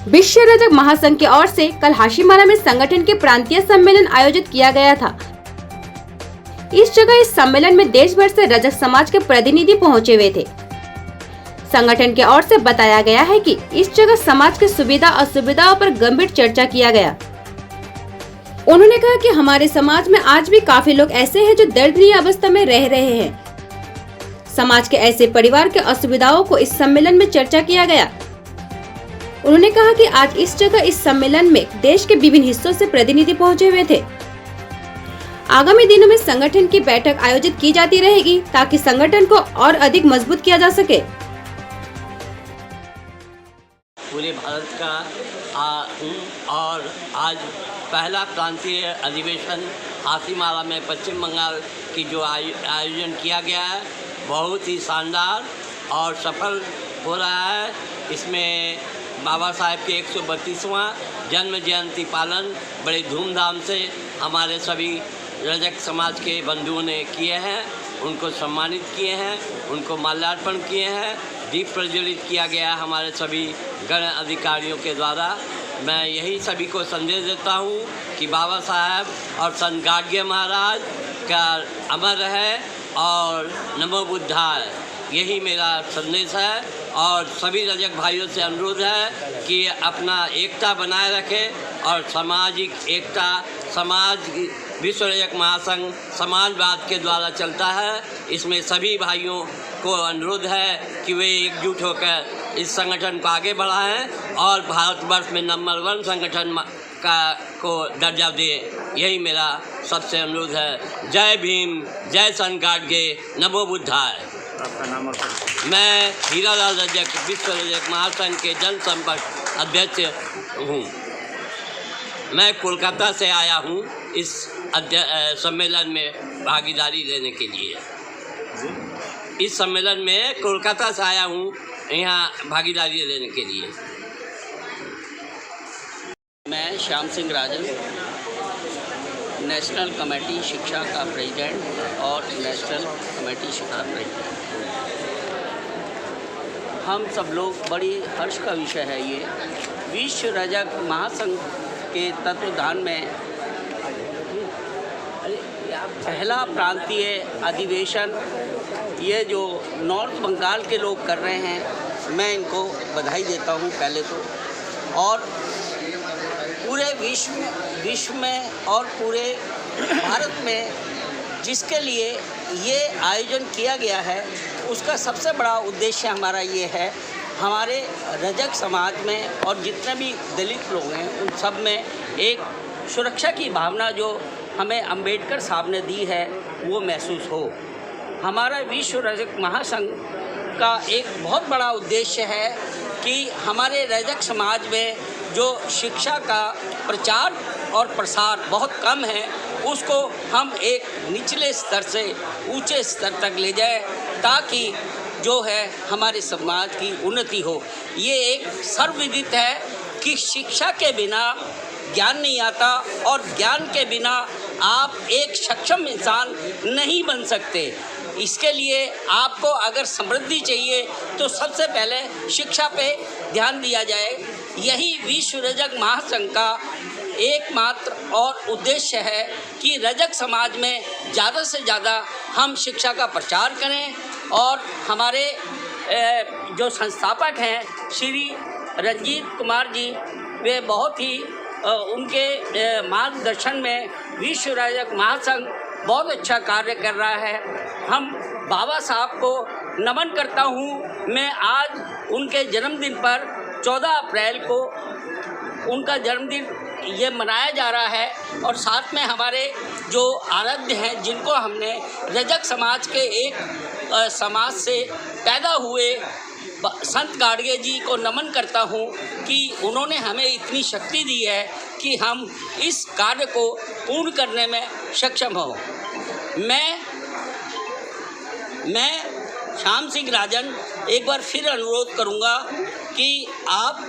विश्व रजक महासंघ की ओर से कल हाशीमारा में संगठन के प्रांतीय सम्मेलन आयोजित किया गया था। इस सम्मेलन में देश भर से रजक समाज के प्रतिनिधि पहुंचे हुए थे। संगठन की ओर से बताया गया है कि इस जगह समाज के सुविधा असुविधाओं पर गंभीर चर्चा किया गया। उन्होंने कहा कि हमारे समाज में आज भी काफी लोग ऐसे हैं जो दर्दनीय अवस्था में रह रहे हैं। समाज के ऐसे परिवार के असुविधाओं को इस सम्मेलन में चर्चा किया गया। उन्होंने कहा कि आज इस सम्मेलन में देश के विभिन्न हिस्सों से प्रतिनिधि पहुंचे हुए थे। आगामी दिनों में संगठन की बैठक आयोजित की जाती रहेगी ताकि संगठन को और अधिक मजबूत किया जा सके। पूरे भारत का हूँ और आज पहला प्रांतीय अधिवेशन हाशीमारा में पश्चिम बंगाल की जो आयोजन किया गया है बहुत ही शानदार और सफल हो रहा है। इसमें बाबा साहेब के 132वां जन्म जयंती पालन बड़े धूमधाम से हमारे सभी रजक समाज के बंधुओं ने किए हैं। उनको सम्मानित किए हैं, उनको माल्यार्पण किए हैं, दीप प्रज्वलित किया गया हमारे सभी गण अधिकारियों के द्वारा। मैं यही सभी को संदेश देता हूँ कि बाबा साहब और संत गाडगे महाराज का अमर रहे और नमो बुद्धाय, यही मेरा संदेश है। और सभी रजक भाइयों से अनुरोध है कि अपना एकता बनाए रखें और सामाजिक एकता, समाज विश्व रजक महासंघ समाजवाद के द्वारा चलता है। इसमें सभी भाइयों को अनुरोध है कि वे एकजुट होकर इस संगठन को आगे बढ़ाएं और भारतवर्ष में नंबर 1 संगठन को दर्जा दें। यही मेरा सबसे अनुरोध है। जय भीम, जय संत गाडगे, नमो बुद्धाय। आपका नाम और मैं हीरालाल रजक विश्व रजक महासंघ के जनसंपर्क अध्यक्ष हूँ। मैं कोलकाता से आया हूँ इस सम्मेलन में भागीदारी लेने के लिए। इस सम्मेलन में कोलकाता से आया हूँ यहाँ भागीदारी लेने के लिए। मैं श्याम सिंह राजन, नेशनल कमेटी शिक्षा का प्रेसिडेंट और नेशनल कमेटी शिक्षा प्रेसिडेंट। हम सब लोग बड़ी हर्ष का विषय है ये विश्व रजक महासंघ के तत्वाधान में पहला प्रांतीय अधिवेशन ये जो नॉर्थ बंगाल के लोग कर रहे हैं, मैं इनको बधाई देता हूँ पहले तो। और पूरे विश्व में और पूरे भारत में जिसके लिए ये आयोजन किया गया है उसका सबसे बड़ा उद्देश्य हमारा ये है, हमारे रजक समाज में और जितने भी दलित लोग हैं उन सब में एक सुरक्षा की भावना जो हमें अंबेडकर साहब ने दी है वो महसूस हो। हमारा विश्व रजक महासंघ का एक बहुत बड़ा उद्देश्य है कि हमारे रजक समाज में जो शिक्षा का प्रचार और प्रसार बहुत कम है उसको हम एक निचले स्तर से ऊंचे स्तर तक ले जाए ताकि जो है हमारे समाज की उन्नति हो। ये एक सर्वविदित है कि शिक्षा के बिना ज्ञान नहीं आता और ज्ञान के बिना आप एक सक्षम इंसान नहीं बन सकते। इसके लिए आपको अगर समृद्धि चाहिए तो सबसे पहले शिक्षा पे ध्यान दिया जाए। यही विश्व रजक महासंघ का एकमात्र और उद्देश्य है कि रजक समाज में ज़्यादा से ज़्यादा हम शिक्षा का प्रचार करें। और हमारे जो संस्थापक हैं श्री रंजीत कुमार जी, वे बहुत ही उनके मार्गदर्शन में विश्व रजक महासंघ बहुत अच्छा कार्य कर रहा है। हम बाबा साहब को नमन करता हूँ। मैं आज उनके जन्मदिन पर 14 अप्रैल को उनका जन्मदिन ये मनाया जा रहा है और साथ में हमारे जो आराध्य हैं जिनको हमने रजक समाज के एक समाज से पैदा हुए संत गाडगे जी को नमन करता हूँ कि उन्होंने हमें इतनी शक्ति दी है कि हम इस कार्य को पूर्ण करने में सक्षम हो। मैं श्याम सिंह राजन एक बार फिर अनुरोध करूँगा कि आप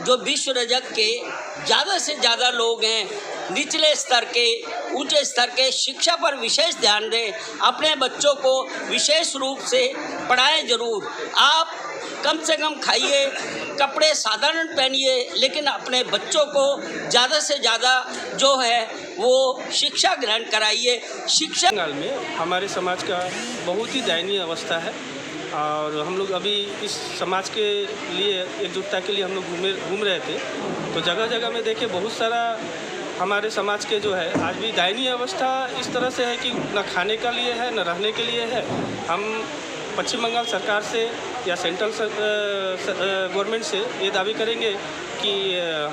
जो विश्व रजक के ज़्यादा से ज़्यादा लोग हैं निचले स्तर के ऊंचे स्तर के शिक्षा पर विशेष ध्यान दें। अपने बच्चों को विशेष रूप से पढ़ाएं जरूर। आप कम से कम खाइए, कपड़े साधारण पहनिए, लेकिन अपने बच्चों को ज़्यादा से ज़्यादा जो है वो शिक्षा ग्रहण कराइए। शिक्षा बंगाल में हमारे समाज का बहुत ही दयनीय अवस्था है और हम लोग अभी इस समाज के लिए एकजुटता के लिए हम लोग घूम रहे थे, तो जगह जगह में देखे बहुत सारा हमारे समाज के जो है आज भी दयनीय अवस्था इस तरह से है कि न खाने के लिए है न रहने के लिए है। हम पश्चिम बंगाल सरकार से या सेंट्रल गवर्नमेंट से ये दावी करेंगे कि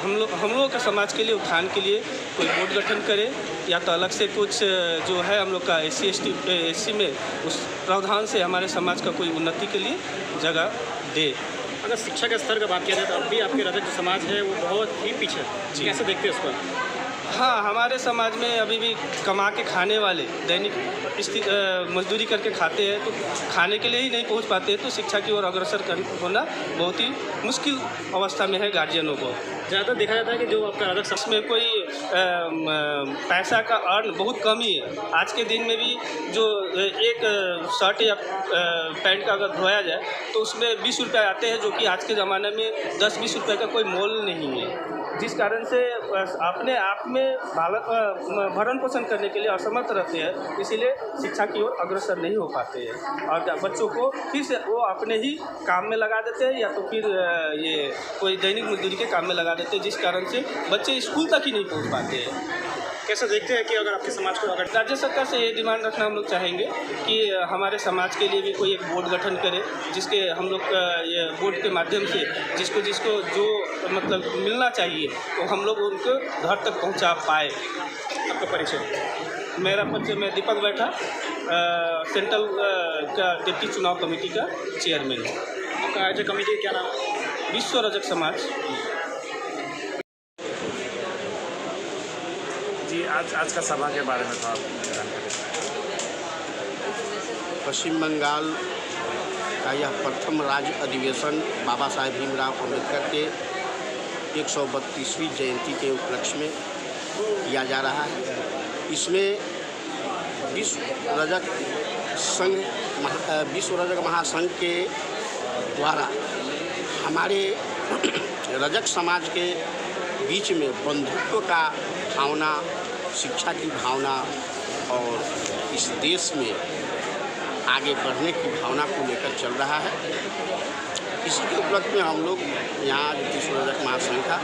हम लोगों के समाज के लिए उत्थान के लिए कोई बोर्ड गठन करे या तो अलग से कुछ जो है हम लोग का SC में उस प्रावधान से हमारे समाज का कोई उन्नति के लिए जगह दे। अगर शिक्षा के स्तर का बात किया जाए तो अभी आपके रजक जो समाज है वो बहुत ही पीछे है, कैसे देखते हैं उसको? हाँ, हमारे समाज में अभी भी कमा के खाने वाले दैनिक मजदूरी करके खाते हैं, तो खाने के लिए ही नहीं पहुंच पाते, तो शिक्षा की ओर अग्रसर होना बहुत ही मुश्किल अवस्था में है गार्जियनों को। ज़्यादा देखा जाता है कि जो आपका रजक समाज में कोई पैसा का अर्न बहुत कम ही है। आज के दिन में भी जो एक शर्ट या पैंट का अगर धोया जाए तो उसमें 20 रुपये आते हैं, जो कि आज के ज़माने में 10-20 रुपये का कोई मोल नहीं है, जिस कारण से अपने आप में भरण पोषण करने के लिए असमर्थ रहते हैं, इसीलिए शिक्षा की ओर अग्रसर नहीं हो पाते हैं और बच्चों को फिर से वो अपने ही काम में लगा देते हैं या तो फिर ये कोई दैनिक मजदूरी के काम में लगा देते हैं, जिस कारण से बच्चे स्कूल तक ही नहीं पहुंच पाते हैं। कैसे देखते हैं कि अगर आपके समाज को अगर राज्य सरकार से ये डिमांड रखना हम लोग चाहेंगे कि हमारे समाज के लिए भी कोई एक बोर्ड गठन करे, जिसके हम लोग ये बोर्ड के माध्यम से जिसको जो मतलब मिलना चाहिए तो हम लोग उनको घर तक पहुंचा पाए। आपका परिचय? मेरा परिचय, मैं दीपक बैठा, सेंट्रल का डिप्टी चुनाव कमेटी का चेयरमैन हूँ। आपका आयोजक कमेटी क्या नाम है? विश्व रजक समाज। जी, आज का सभा के बारे में थोड़ा जानकारी। पश्चिम बंगाल का यह प्रथम राज्य अधिवेशन बाबा साहेब भीमराव अम्बेडकर के 132वीं जयंती के उपलक्ष्य में किया जा रहा है। इसमें विश्व रजक महासंघ के द्वारा हमारे रजक समाज के बीच में बंधुत्व का भावना, शिक्षा की भावना और इस देश में आगे बढ़ने की भावना को लेकर चल रहा है। इसी के उपलक्ष्य में हम लोग यहाँ विश्व रजक महासंघ का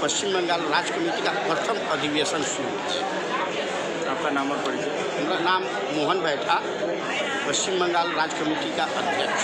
पश्चिम बंगाल राज्य कमेटी का प्रथम अधिवेशन शुरू है। आपका नाम और परिचय? मेरा नाम मोहन बैठा, पश्चिम बंगाल राज्य कमेटी का अध्यक्ष।